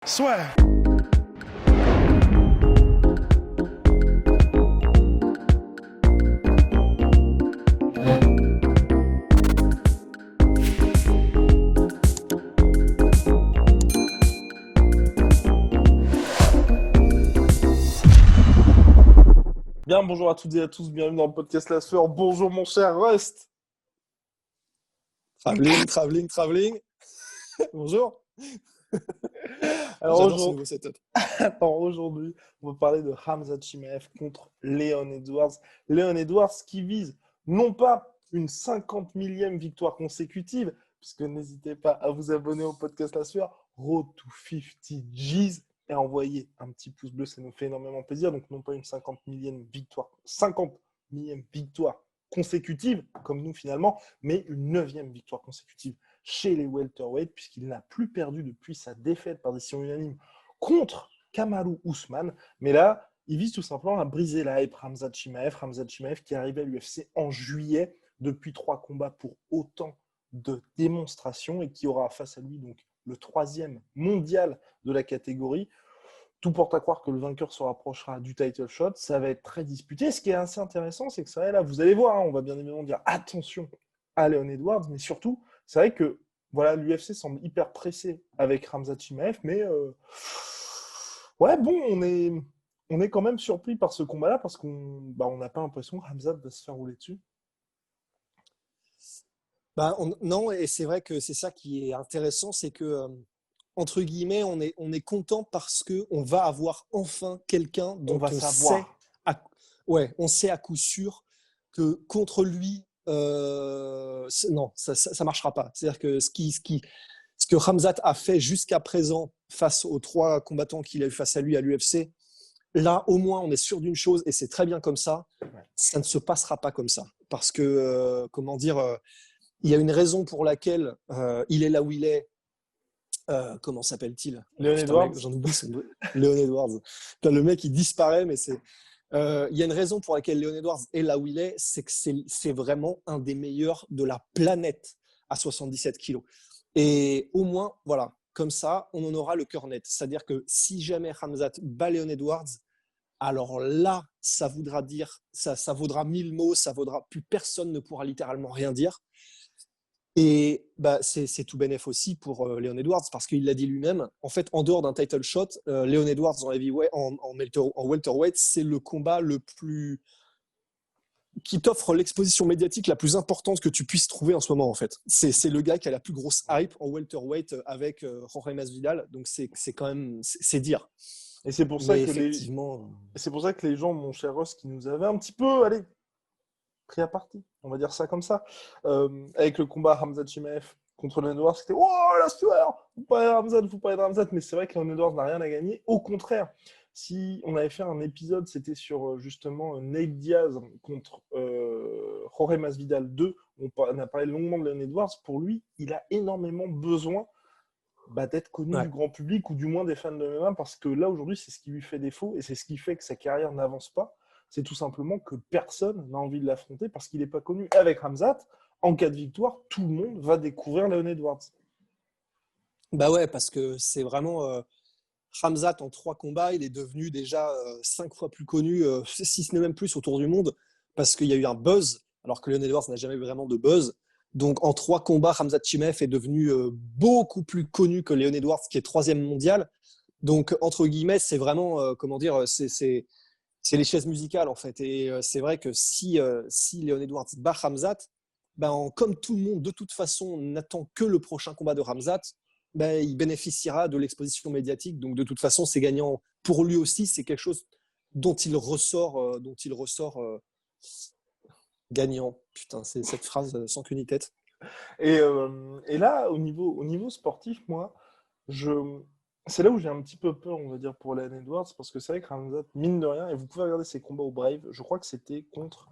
Soit. Bien, bonjour à toutes et à tous, bienvenue dans le podcast La Sueur. Bonjour mon cher Rust. Travelling. Bonjour. Alors J'adore ce aujourd'hui, nouveau setup. aujourd'hui, on va parler de Khamzat Chimaev contre Leon Edwards. Leon Edwards qui vise non pas une 50 millième victoire consécutive, puisque n'hésitez pas à vous abonner au podcast La Sueur, Road to 50 G's, et à envoyer un petit pouce bleu, ça nous fait énormément plaisir. Donc non pas une 50 millième victoire consécutive, comme nous finalement, mais une 9e victoire consécutive chez les welterweight, puisqu'il n'a plus perdu depuis sa défaite par décision unanime contre Kamaru Usman. Mais là, il vise tout simplement à briser la hype Khamzat Chimaev qui est arrivé à l'UFC en juillet, depuis 3 combats pour autant de démonstrations, et qui aura face à lui donc le 3e mondial de la catégorie. Tout porte à croire que le vainqueur se rapprochera du title shot. Ça va être très disputé. Ce qui est assez intéressant, c'est que ça, là, vous allez voir, on va bien évidemment dire attention à Leon Edwards, mais surtout, c'est vrai que voilà, l'UFC semble hyper pressé avec Khamzat Chimaev, mais ouais, bon, on est quand même surpris par ce combat-là parce qu'on n'a pas l'impression que Khamzat va se faire rouler dessus. Non, et c'est vrai que c'est ça qui est intéressant, c'est que entre guillemets, on est content parce que on va avoir enfin quelqu'un On dont va on savoir. sait, on sait à coup sûr que contre lui, non, ça marchera pas. C'est-à-dire que ce que Khamzat a fait jusqu'à présent face aux 3 combattants qu'il a eu face à lui à l'UFC, là, au moins, on est sûr d'une chose, et c'est très bien comme ça, ça ne se passera pas comme ça. Parce que, il y a une raison pour laquelle il est là où il est. Comment s'appelle-t-il? Leon Edwards. J'en oublie son nom. Leon Edwards. Putain, le mec, il disparaît, mais c'est. Il y a une raison pour laquelle Leon Edwards est là où il est, c'est que c'est vraiment un des meilleurs de la planète à 77 kilos. Et au moins, voilà, comme ça, on en aura le cœur net. C'est-à-dire que si jamais Khamzat bat Leon Edwards, alors là, ça voudra dire, ça vaudra 1000 mots, ça vaudra, plus personne ne pourra littéralement rien dire. Et c'est tout bénef aussi pour Leon Edwards, parce qu'il l'a dit lui-même. En fait, en dehors d'un title shot, Leon Edwards en welterweight, c'est le combat le plus qui t'offre l'exposition médiatique la plus importante que tu puisses trouver en ce moment, en fait. C'est le gars qui a la plus grosse hype en welterweight avec Jorge Masvidal, donc c'est quand même, c'est dire. Et c'est pour ça Mais que effectivement, c'est pour ça que les gens, mon cher Ross, qui nous avaient un petit peu, allez, pris à partie, on va dire ça comme ça, avec le combat Khamzat Chimaev contre Leon Edwards, c'était « Oh, la sueur, faut pas être Khamzat », mais c'est vrai que Leon Edwards n'a rien à gagner. Au contraire, si on avait fait un épisode, c'était sur justement Nate Diaz contre Jorge Masvidal 2, on a parlé longuement de Leon Edwards. Pour lui, il a énormément besoin d'être connu du grand public, ou du moins des fans de MMA, parce que là, aujourd'hui, c'est ce qui lui fait défaut, et c'est ce qui fait que sa carrière n'avance pas. C'est tout simplement que personne n'a envie de l'affronter parce qu'il n'est pas connu. Avec Khamzat, en cas de victoire, tout le monde va découvrir Leon Edwards. bah ouais, parce que c'est vraiment Khamzat en 3 combats, il est devenu déjà 5 fois plus connu, si ce n'est même plus autour du monde, parce qu'il y a eu un buzz, alors que Leon Edwards n'a jamais eu vraiment de buzz. Donc en 3 combats, Khamzat Chimaev est devenu beaucoup plus connu que Leon Edwards, qui est 3e mondial. Donc entre guillemets, c'est vraiment, c'est les chaises musicales en fait. Et c'est vrai que si Leon Edwards bat Khamzat, comme tout le monde de toute façon n'attend que le prochain combat de Khamzat, il bénéficiera de l'exposition médiatique. Donc de toute façon, c'est gagnant pour lui aussi. C'est quelque chose dont il ressort, gagnant. Putain, c'est cette phrase sans queue ni tête. Et là, au niveau sportif, moi, c'est là où j'ai un petit peu peur, on va dire, pour Leon Edwards, parce que c'est vrai que Khamzat, mine de rien, et vous pouvez regarder ses combats au Brave, je crois que c'était contre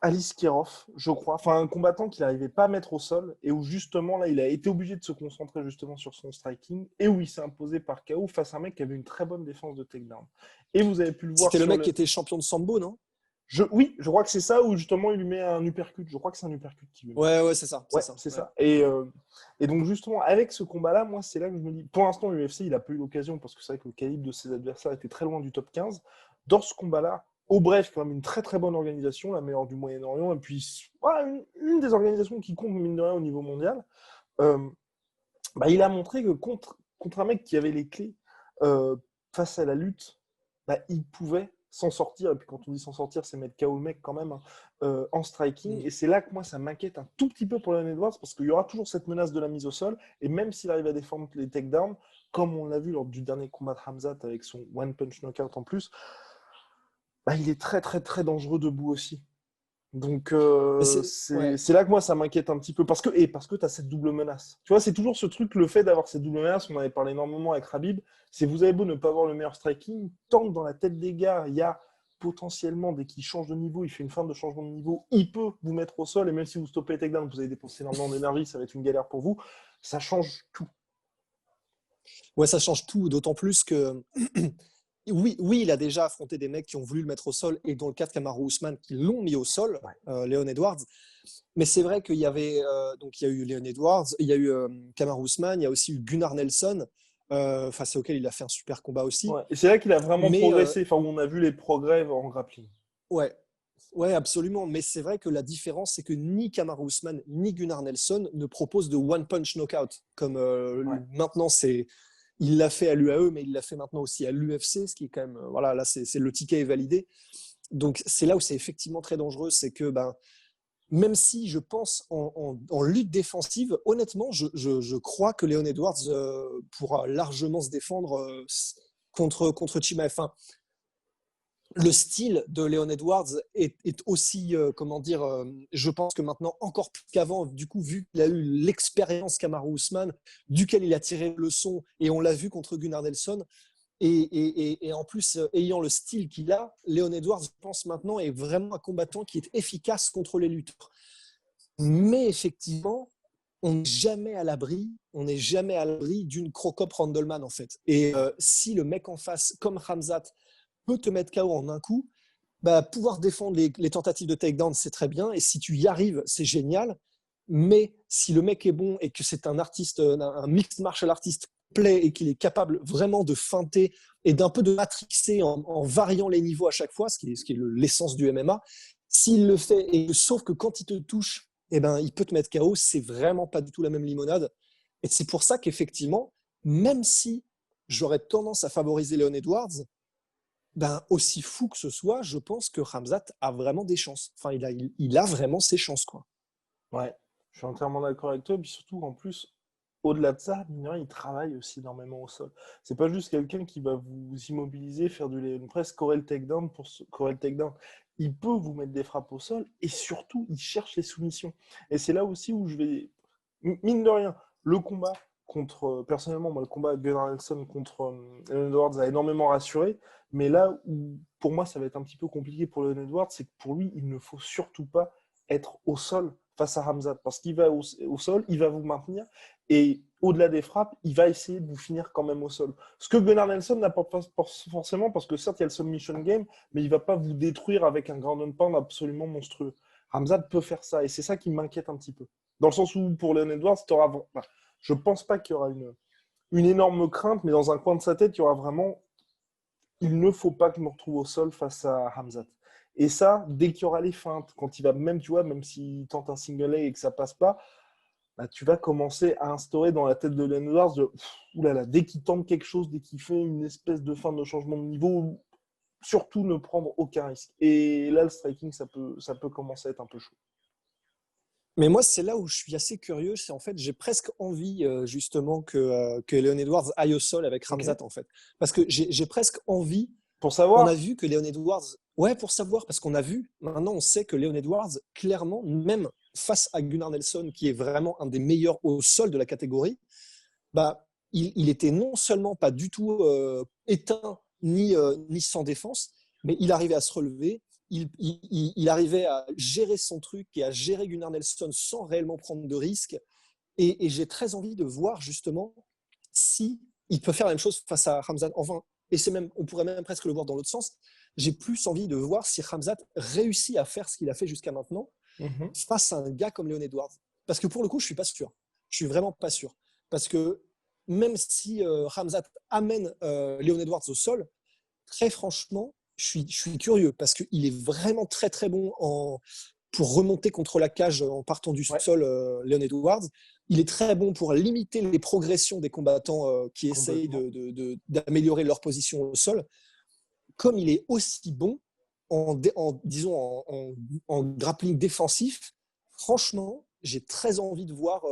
Alice Kirov, je crois. Enfin, un combattant qu'il n'arrivait pas à mettre au sol, et où justement, là, il a été obligé de se concentrer justement sur son striking, et où il s'est imposé par KO face à un mec qui avait une très bonne défense de takedown. Et vous avez pu le voir C'était le sur mec qui était champion de sambo, non? Oui, je crois que c'est ça où justement il lui met un uppercut. Je crois que c'est un uppercut qui lui met. Ouais, c'est ça, c'est Ouais, ça. c'est Ouais. ça. Et donc justement, avec ce combat-là, moi, c'est là que je me dis, pour l'instant, l'UFC, il n'a pas eu l'occasion, parce que c'est vrai que le calibre de ses adversaires était très loin du top 15. Dans ce combat-là, au bref, quand même une très très bonne organisation, la meilleure du Moyen-Orient, et puis voilà, une des organisations qui compte, mine de rien, au niveau mondial. Euh, Bah, il a montré que contre un mec qui avait les clés face à la lutte, bah, il pouvait s'en sortir. Et puis quand on dit s'en sortir, c'est mettre KO le mec quand même en striking. Mm. Et c'est là que moi, ça m'inquiète un tout petit peu pour Leon Edwards parce qu'il y aura toujours cette menace de la mise au sol. Et même s'il arrive à défendre les takedowns, comme on l'a vu lors du dernier combat de Hamzat avec son one punch knockout en plus, bah, il est très très très dangereux debout aussi. Donc, Mais c'est c'est ouais. c'est là que moi, ça m'inquiète un petit peu. Parce que tu as cette double menace. Tu vois, c'est toujours ce truc, le fait d'avoir cette double menace, on en avait parlé énormément avec Khabib, c'est vous avez beau ne pas avoir le meilleur striking, tant que dans la tête des gars, il y a potentiellement, dès qu'il change de niveau, il fait une fin de changement de niveau, il peut vous mettre au sol, et même si vous stoppez les takedowns, vous avez dépensé énormément d'énergie, ça va être une galère pour vous, ça change tout. Ouais, ça change tout, d'autant plus que oui, il a déjà affronté des mecs qui ont voulu le mettre au sol, et dans le cas de Kamaru Usman, qui l'ont mis au sol, Ouais. Leon Edwards. Mais c'est vrai qu'il y avait donc il y a eu Leon Edwards, il y a eu Kamaru Usman, il y a aussi eu Gunnar Nelson, face auquel il a fait un super combat aussi. Ouais. Et c'est là qu'il a vraiment Mais progressé, enfin, où on a vu les progrès en grappling. ouais, ouais, absolument. Mais c'est vrai que la différence, c'est que ni Kamaru Usman ni Gunnar Nelson ne proposent de one punch knockout, comme Ouais. maintenant c'est. Il l'a fait à l'UAE, mais il l'a fait maintenant aussi à l'UFC, ce qui est quand même voilà, là c'est le ticket est validé. Donc c'est là où c'est effectivement très dangereux, c'est que ben même si je pense en lutte défensive, honnêtement, je crois que Leon Edwards pourra largement se défendre contre Chimaev. Enfin, le style de Leon Edwards est aussi, comment dire, je pense que maintenant, encore plus qu'avant, du coup, vu qu'il a eu l'expérience Kamaru Usman, duquel il a tiré le leçon, et on l'a vu contre Gunnar Nelson, et en plus, ayant le style qu'il a, Leon Edwards, je pense maintenant, est vraiment un combattant qui est efficace contre les lutteurs. Mais effectivement, on n'est jamais à l'abri, on n'est jamais à l'abri d'une Crocop Randleman en fait. Et si le mec en face, comme Khamzat, peut te mettre KO en un coup, bah, pouvoir défendre les tentatives de takedown, c'est très bien. Et si tu y arrives, c'est génial. Mais si le mec est bon et que c'est un artiste, un mixed martial artist complet et qu'il est capable vraiment de feinter et d'un peu de matrixer en variant les niveaux à chaque fois, ce qui est l'essence du MMA, s'il le fait, et sauf que quand il te touche, eh ben, il peut te mettre KO, c'est vraiment pas du tout la même limonade. Et c'est pour ça qu'effectivement, même si j'aurais tendance à favoriser Leon Edwards, ben, aussi fou que ce soit, je pense que Khamzat a vraiment des chances. Enfin, il a vraiment ses chances, quoi. Ouais, je suis entièrement d'accord avec toi. Et puis surtout, en plus, au-delà de ça, mine de rien, il travaille aussi énormément au sol. C'est pas juste quelqu'un qui va vous immobiliser, faire du Leon Press, scorer le takedown pour scorer le takedown. Il peut vous mettre des frappes au sol et surtout, il cherche les soumissions. Et c'est là aussi où je vais. Mine de rien, le combat contre. Personnellement, moi, le combat de Gunnar Nelson contre Leon Edwards a énormément rassuré. Mais là où, pour moi, ça va être un petit peu compliqué pour Leon Edwards, c'est que pour lui, il ne faut surtout pas être au sol face à Hamzat. Parce qu'il va au sol, il va vous maintenir. Et au-delà des frappes, il va essayer de vous finir quand même au sol. Ce que Gunnar Nelson n'apporte pas forcément, parce que certes, il y a le submission game, mais il ne va pas vous détruire avec un ground and pound absolument monstrueux. Hamzat peut faire ça, et c'est ça qui m'inquiète un petit peu. Dans le sens où, pour Leon Edwards, je ne pense pas qu'il y aura une énorme crainte, mais dans un coin de sa tête, il y aura vraiment il ne faut pas que je me retrouve au sol face à Hamzat. Et ça, dès qu'il y aura les feintes, quand il va même, tu vois, même s'il tente un single leg et que ça passe pas, bah, tu vas commencer à instaurer dans la tête de Len Edwards de oulala, dès qu'il tente quelque chose, dès qu'il fait une espèce de fin de changement de niveau, surtout ne prendre aucun risque. Et là, le striking, ça peut commencer à être un peu chaud. Mais moi, c'est là où je suis assez curieux. C'est en fait, j'ai presque envie justement que Leon Edwards aille au sol avec Ok. Khamzat, en fait. Parce que j'ai presque envie. Pour On a savoir, vu que Leon Edwards, ouais, pour savoir, parce qu'on a vu, maintenant on sait que Leon Edwards, clairement, même face à Gunnar Nelson, qui est vraiment un des meilleurs au sol de la catégorie, bah, il était non seulement pas du tout éteint ni sans défense, mais il arrivait à se relever, il arrivait à gérer son truc et à gérer Gunnar Nelson sans réellement prendre de risques. Et j'ai très envie de voir justement si il peut faire la même chose face à Hamzat. Enfin, et c'est même, on pourrait même presque le voir dans l'autre sens. J'ai plus envie de voir si Khamzat réussit à faire ce qu'il a fait jusqu'à maintenant Mhm. face à un gars comme Leon Edwards. Parce que pour le coup, je suis pas sûr. Je suis vraiment pas sûr. Parce que même si Khamzat amène Leon Edwards au sol, très franchement, je suis curieux parce qu'il est vraiment très très bon pour remonter contre la cage en partant du Ouais, sol, Leon Edwards. Il est très bon pour limiter les progressions des combattants qui essayent complètement. d'améliorer leur position au sol. Comme il est aussi bon disons en grappling défensif, franchement, j'ai très envie de voir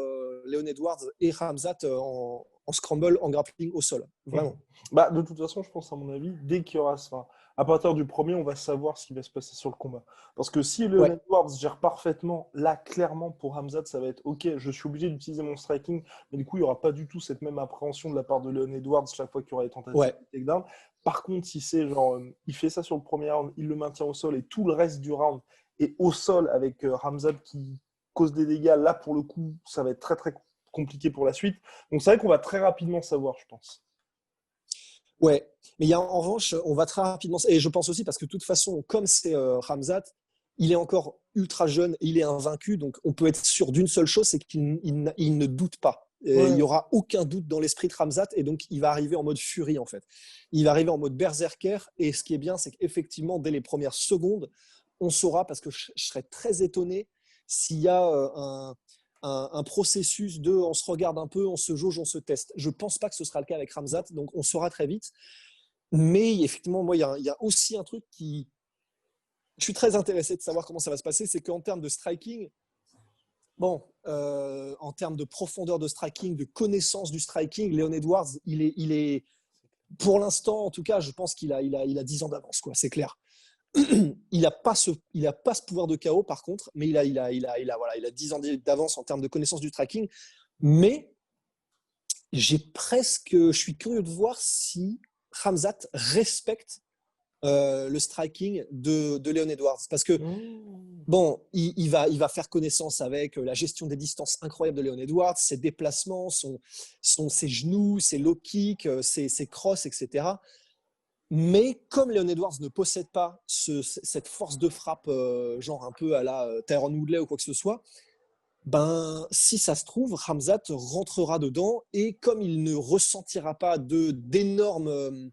Leon Edwards et Khamzat en scramble, en grappling au sol. Mhm. Vraiment. Bah, de toute façon, je pense, à mon avis, dès qu'il y aura ça, à partir du premier, on va savoir ce qui va se passer sur le combat. Parce que si Leon Ouais, Edwards gère parfaitement, là, clairement, pour Hamzat, ça va être OK, je suis obligé d'utiliser mon striking, mais du coup, il n'y aura pas du tout cette même appréhension de la part de Leon Edwards chaque fois qu'il y aura des tentatives ouais. de takedown. Par contre, si c'est genre, il fait ça sur le premier round, il le maintient au sol et tout le reste du round est au sol avec Hamzat qui cause des dégâts, là, pour le coup, ça va être très, très compliqué pour la suite. Donc, c'est vrai qu'on va très rapidement savoir, je pense. Ouais, mais il y a en revanche, on va très rapidement, et je pense aussi parce que de toute façon, comme c'est Khamzat, il est encore ultra jeune, il est invaincu, donc on peut être sûr d'une seule chose, c'est qu'il ne doute pas. Et il y Ouais. aura aucun doute dans l'esprit de Khamzat, et donc il va arriver en mode furie en fait. Il va arriver en mode berserker, et ce qui est bien, c'est qu'effectivement, dès les premières secondes, on saura, parce que je serais très étonné s'il y a un processus de on se regarde un peu, on se jauge, on se teste. Je ne pense pas que ce sera le cas avec Ramzat, donc on saura très vite. Mais effectivement, moi, il y a aussi un truc qui. Je suis très intéressé de savoir comment ça va se passer, c'est qu'en termes de striking, bon, en termes de profondeur de striking, de connaissance du striking, Leon Edwards, pour l'instant, en tout cas, je pense qu'il a 10 ans d'avance, quoi, c'est clair. Il a pas ce pouvoir de KO, par contre, mais voilà, il a 10 ans d'avance en termes de connaissance du striking. Mais je suis curieux de voir si Khamzat respecte le striking de Leon Edwards. Parce que, Mmh. bon, il va faire connaissance avec la gestion des distances incroyables de Leon Edwards, ses déplacements, ses genoux, ses low kicks, ses crosses, etc. Mais comme Leon Edwards ne possède pas cette force de frappe, genre un peu à la Tyron Woodley ou quoi que ce soit, ben, si ça se trouve, Khamzat rentrera dedans et comme il ne ressentira pas d'énormes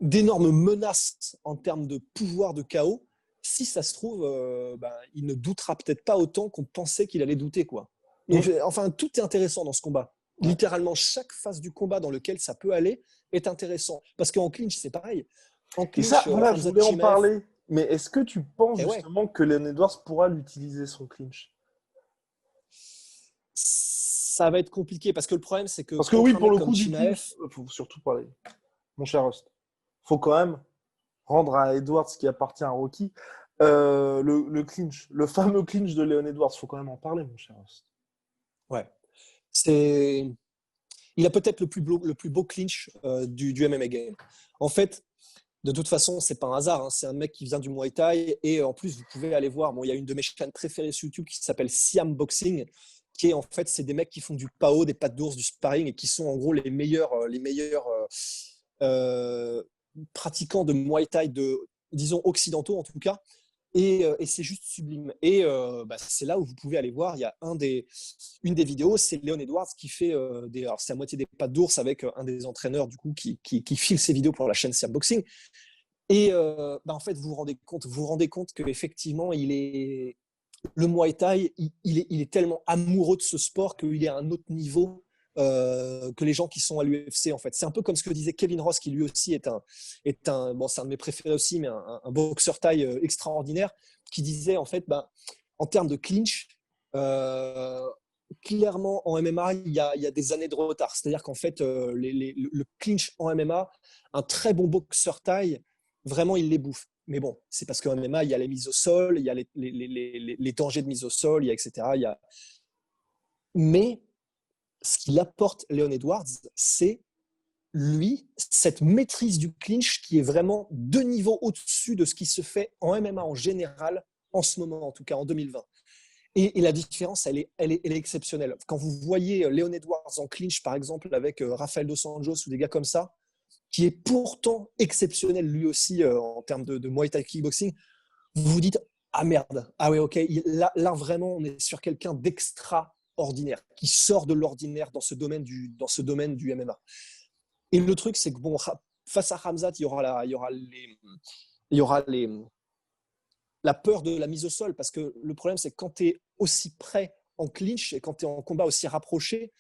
menaces en termes de pouvoir de chaos, si ça se trouve, ben, il ne doutera peut-être pas autant qu'on pensait qu'il allait douter, quoi. Donc, Mmh. enfin, tout est intéressant dans ce combat. Ouais. Littéralement, chaque phase du combat dans lequel ça peut aller est intéressant. Parce qu'en clinch, c'est pareil. En Et ça, clinch, voilà, je Khamzat voulais en Chimaev, parler. Mais est-ce que tu penses eh ouais, justement que Leon Edwards pourra l'utiliser son clinch? ça va être compliqué parce que le problème, c'est que Parce que oui, contre un pour mec le comme coup du Chimaev, clinch, faut surtout parler. Mon cher Rust, faut quand même rendre à Edwards ce qui appartient à Rocky. Le clinch, le fameux clinch de Leon Edwards, faut quand même en parler, mon cher Rust. ouais, c'est il a peut-être le plus beau clinch du MMA game. En fait, de toute façon, c'est pas un hasard. Hein. C'est un mec qui vient du Muay Thai. Et en plus, vous pouvez aller voir. Bon, il y a une de mes chaînes préférées sur YouTube qui s'appelle Siam Boxing, qui est en fait, c'est des mecs qui font du PAO, des pattes d'ours, du sparring et qui sont en gros les meilleurs euh, pratiquants de Muay Thai, disons occidentaux en tout cas. Et c'est juste sublime. Et bah, c'est là où vous pouvez aller voir. Il y a une des vidéos, c'est Leon Edwards qui fait alors c'est à moitié des pattes d'ours avec un des entraîneurs du coup qui file ses vidéos pour la chaîne Siam Boxing. Et bah, en fait, vous vous rendez compte qu'effectivement, le Muay Thai, il est tellement amoureux de ce sport qu'il est à un autre niveau que les gens qui sont à l'UFC en fait. C'est un peu comme ce que disait Kevin Ross, qui lui aussi bon, c'est un de mes préférés aussi, mais un boxeur thaï extraordinaire, qui disait en fait, bah, en termes de clinch, euh, clairement en MMA, il y a des années de retard. C'est-à-dire qu'en fait, le clinch en MMA, un très bon boxeur thaï, vraiment, il les bouffe. Mais bon, c'est parce qu'en MMA, il y a les mises au sol, il y a les dangers de mise au sol, il y a etc. Mais ce qu'il apporte Leon Edwards, c'est lui, cette maîtrise du clinch qui est vraiment deux niveaux au-dessus de ce qui se fait en MMA en général, en ce moment, en tout cas en 2020. Et la différence, elle est exceptionnelle. Quand vous voyez Leon Edwards en clinch, par exemple, avec Rafael Dos Anjos ou des gars comme ça, qui est pourtant exceptionnel lui aussi en termes de Muay Thai kickboxing, vous vous dites ah merde, ah ouais, ok, là vraiment on est sur quelqu'un d'extraordinaire qui sort de l'ordinaire dans ce domaine du MMA. Et le truc c'est que bon, face à Khamzat, il y aura la peur de la mise au sol, parce que le problème c'est que quand tu es aussi près en clinch et quand tu es en combat aussi rapproché,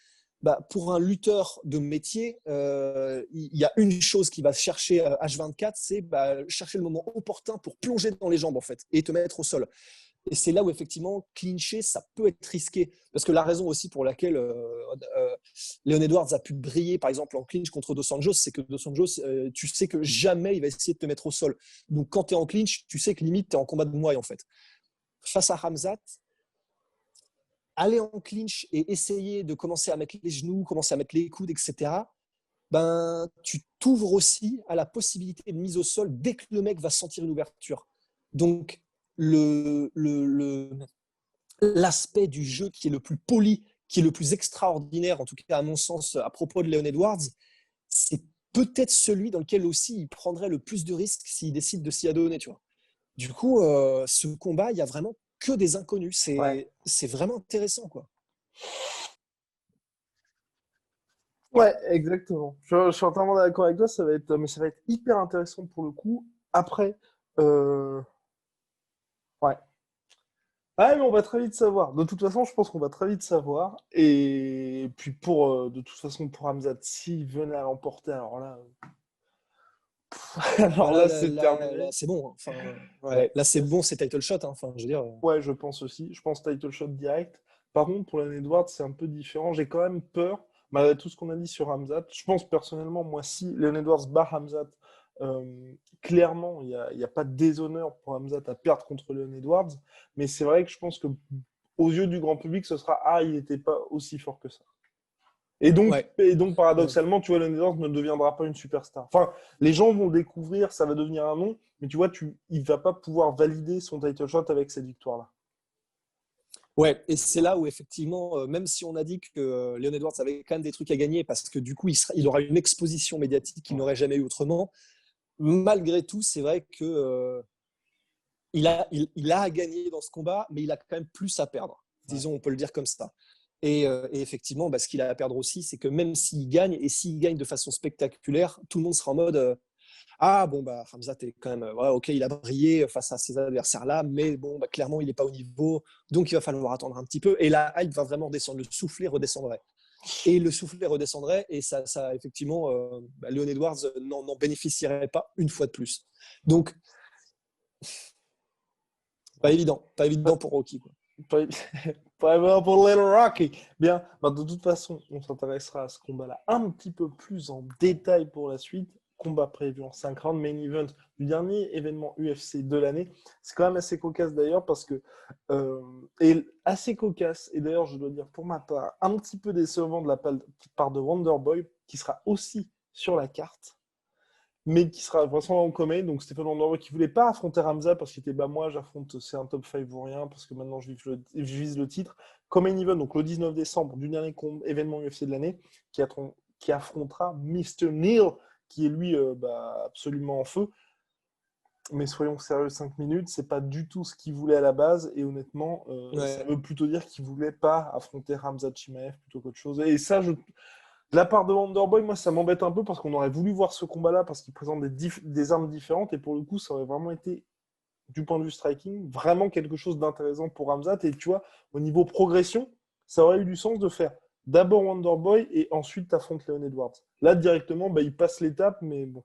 bah, pour un lutteur de métier, il y a une chose qui va chercher H24, c'est chercher le moment opportun pour plonger dans les jambes en fait et te mettre au sol. Et c'est là où effectivement clincher, ça peut être risqué. Parce que la raison aussi pour laquelle Leon Edwards a pu briller par exemple en clinch contre Dos Anjos, c'est que Dos Anjos, tu sais que jamais il va essayer de te mettre au sol. Donc quand tu es en clinch, tu sais que limite tu es en combat de Muay en fait. Face à Khamzat, aller en clinch et essayer de commencer à mettre les genoux, commencer à mettre les coudes, etc., ben, tu t'ouvres aussi à la possibilité de mise au sol dès que le mec va sentir une ouverture. Donc, l'aspect du jeu qui est le plus poli, qui est le plus extraordinaire, en tout cas à mon sens, à propos de Leon Edwards, c'est peut-être celui dans lequel aussi il prendrait le plus de risques s'il décide de s'y adonner, tu vois. Du coup, ce combat, il y a vraiment que des inconnus. C'est vraiment intéressant, quoi. Ouais, exactement. Je suis entièrement d'accord avec toi, mais ça va être hyper intéressant pour le coup. Après, ouais. Ah, mais on va très vite savoir. De toute façon, je pense qu'on va très vite savoir. Et puis de toute façon, pour Hamzat, s'il venait à l'emporter, alors là, Bah alors là, là, là, c'est là, là, terminé. c'est bon. Enfin, Ouais, là, c'est bon, c'est title shot. Hein. Enfin, je veux dire. ouais, je pense aussi. Je pense title shot direct. Par contre, pour Leon Edwards, c'est un peu différent. J'ai quand même peur, malgré tout ce qu'on a dit sur Hamzat. Je pense personnellement, moi, si Leon Edwards bat Hamzat, clairement, il y a pas de déshonneur pour Hamzat à perdre contre Leon Edwards. Mais c'est vrai que je pense que aux yeux du grand public, ce sera ah, il n'était pas aussi fort que ça. Ouais. Et donc, Ouais. paradoxalement, tu vois, Leon Edwards ne deviendra pas une superstar. Enfin, les gens vont le découvrir, ça va devenir un nom, mais tu vois, il va pas pouvoir valider son title shot avec cette victoire-là. Ouais, et c'est là où effectivement, même si on a dit que Leon Edwards avait quand même des trucs à gagner, parce que du coup, il aura une exposition médiatique qu'il Ouais. n'aurait jamais eu autrement, malgré tout, c'est vrai que il a à gagner dans ce combat, mais il a quand même plus à perdre. Ouais. Disons, on peut le dire comme ça. Et effectivement, ce qu'il a à perdre aussi, c'est que même s'il gagne, et s'il gagne de façon spectaculaire, tout le monde sera en mode ah bon, Khamzat est quand même, ouais, ok, il a brillé face à ces adversaires-là, mais bon, clairement, il n'est pas au niveau, donc il va falloir attendre un petit peu. Et la hype va vraiment descendre, le soufflet redescendrait. Et le soufflet redescendrait, et ça effectivement, Leon Edwards n'en bénéficierait pas une fois de plus. Donc, pas évident pour Rocky, quoi. Pas, pas évident pour Little Rocky. Bien, de toute façon, on s'intéressera à ce combat-là un petit peu plus en détail pour la suite. Combat prévu en 5 rounds, main event du dernier événement UFC de l'année. C'est quand même assez cocasse d'ailleurs parce que. Et assez cocasse, et d'ailleurs, je dois dire pour ma part, un petit peu décevant de la part de Wonderboy, qui sera aussi sur la carte, mais qui sera vraiment en commun. Donc Stéphane Wonderboy qui voulait pas affronter Ramza parce qu'il était moi j'affronte, c'est un top 5 ou rien, parce que maintenant je vise le titre. Common Event, donc le 19 décembre, du dernier événement UFC de l'année, qui affrontera Mr. Neal, qui est lui absolument en feu. Mais soyons sérieux, 5 minutes, c'est pas du tout ce qu'il voulait à la base, et honnêtement, ça Ouais. veut plutôt dire qu'il voulait pas affronter Ramza Chimaev plutôt qu'autre chose. Et ça, de la part de Wonderboy, moi, ça m'embête un peu parce qu'on aurait voulu voir ce combat-là parce qu'il présente des armes différentes et pour le coup, ça aurait vraiment été, du point de vue striking, vraiment quelque chose d'intéressant pour Ramzat. Et tu vois, au niveau progression, ça aurait eu du sens de faire d'abord Wonderboy et ensuite t'affrontes Leon Edwards. Là, directement, il passe l'étape, mais bon.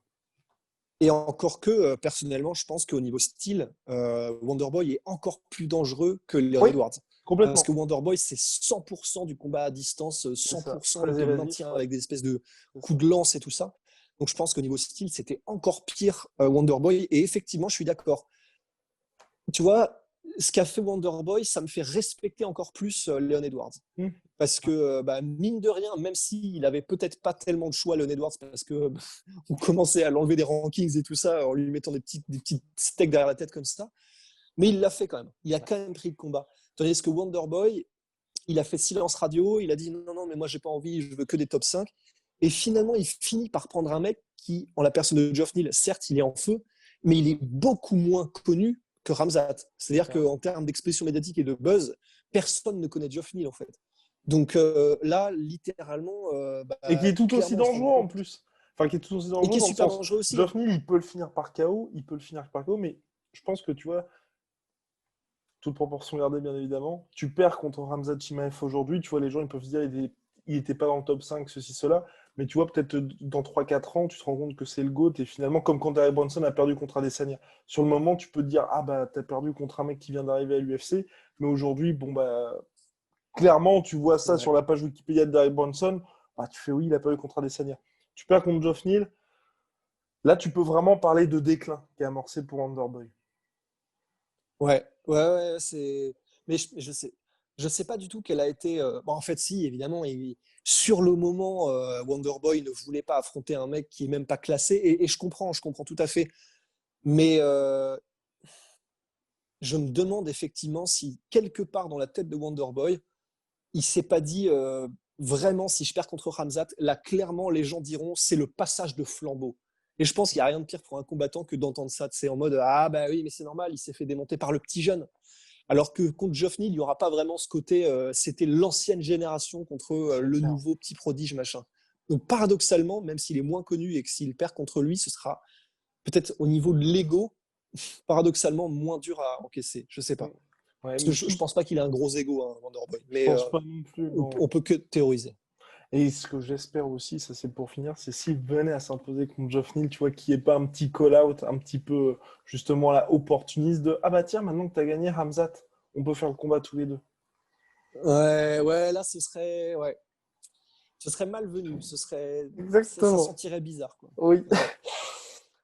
Et encore que, personnellement, je pense qu'au niveau style, Wonderboy est encore plus dangereux que Leon Oui, Edwards. Parce complètement. que Wonderboy, c'est 100% du combat à distance, C'est ça. 100% Très de évasif, maintien ouais. avec des espèces de C'est ça. coups de lance et tout ça. Donc je pense qu'au niveau style, c'était encore pire Wonderboy. Et effectivement, je suis d'accord. Tu vois, ce qu'a fait Wonderboy, ça me fait respecter encore plus Leon Edwards. Hmm. Parce que, mine de rien, même s'il avait peut-être pas tellement de choix, Leon Edwards, parce que on commençait à l'enlever des rankings et tout ça, en lui mettant des petits steaks derrière la tête comme ça, mais il l'a fait quand même. Il a quand même pris le combat. Tandis que Wonderboy, il a fait silence radio, il a dit non, non, mais moi j'ai pas envie, je veux que des top 5. Et finalement, il finit par prendre un mec qui, en la personne de Geoff Neal, certes, il est en feu, mais il est beaucoup moins connu que Khamzat. C'est-à-dire qu'en termes d'expression médiatique et de buzz, personne ne connaît Geoff Neal, en fait. Donc là, littéralement, Et qui est tout aussi clairement, on se rend dangereux en compte. plus. Enfin, qui est tout aussi Et dangereux qui est dans le super sens. dangereux aussi. Geoff Neal, il peut le finir par KO, mais je pense que tu vois, toute proportion gardée, bien évidemment, tu perds contre Khamzat Chimaev aujourd'hui, tu vois, les gens, ils peuvent se dire, il était pas dans le top 5, ceci, cela, mais tu vois, peut-être dans 3-4 ans, tu te rends compte que c'est le GOAT, et finalement, comme quand Derek Brunson a perdu contre Adesanya. Sur le moment, tu peux te dire, ah bah, t'as perdu contre un mec qui vient d'arriver à l'UFC, mais aujourd'hui, bon bah, clairement, tu vois ça Ouais. sur la page Wikipédia de Derek Brunson, bah, tu fais oui, il a perdu contre Adesanya. Tu perds contre Geoff Neal, là, tu peux vraiment parler de déclin qui est amorcé pour Wonderboy. Ouais, ouais, ouais, c'est. Mais je sais pas du tout quelle a été. Bon, en fait, si, évidemment, sur le moment, Wonderboy ne voulait pas affronter un mec qui est même pas classé, et je comprends tout à fait. Mais je me demande effectivement si quelque part dans la tête de Wonderboy, il s'est pas dit vraiment si je perds contre Khamzat, là clairement les gens diront c'est le passage de flambeau. Et je pense qu'il n'y a rien de pire pour un combattant que d'entendre ça. C'est en mode ah bah oui mais c'est normal, il s'est fait démonter par le petit jeune. Alors que contre Geoff Neal, il n'y aura pas vraiment ce côté c'était l'ancienne génération contre C'est le clair. nouveau petit prodige machin. Donc paradoxalement, même s'il est moins connu et que s'il perd contre lui, ce sera peut-être au niveau de l'ego paradoxalement moins dur à encaisser. Je sais pas. Ouais, Parce que mais je pense pas qu'il a un gros ego, hein, Wonderboy. je Mais pense pas non plus. Non. on peut que théoriser. Et ce que j'espère aussi, ça c'est pour finir, c'est s'il venait à s'imposer contre Geoff Neal, tu vois, qu'il n'y ait pas un petit call-out, un petit peu justement là, opportuniste de ah bah tiens, maintenant que tu as gagné Hamzat, on peut faire le combat tous les deux. Ouais, ouais, là, ouais, ce serait malvenu. Ça Exactement. sentirait bizarre, quoi. Oui. Ouais.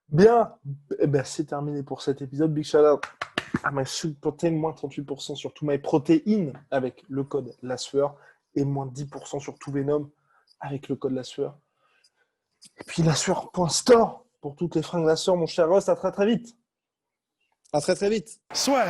Bien. Eh ben, c'est terminé pour cet épisode. Big shout out à my sweet protein, moins 38% sur tout my protéines avec le code la sueur et moins 10% sur tout Venom avec le code la sueur. Et puis la sueur.store pour toutes les fringues la sueur, mon cher Rost, à très très vite. À très très vite. Soit.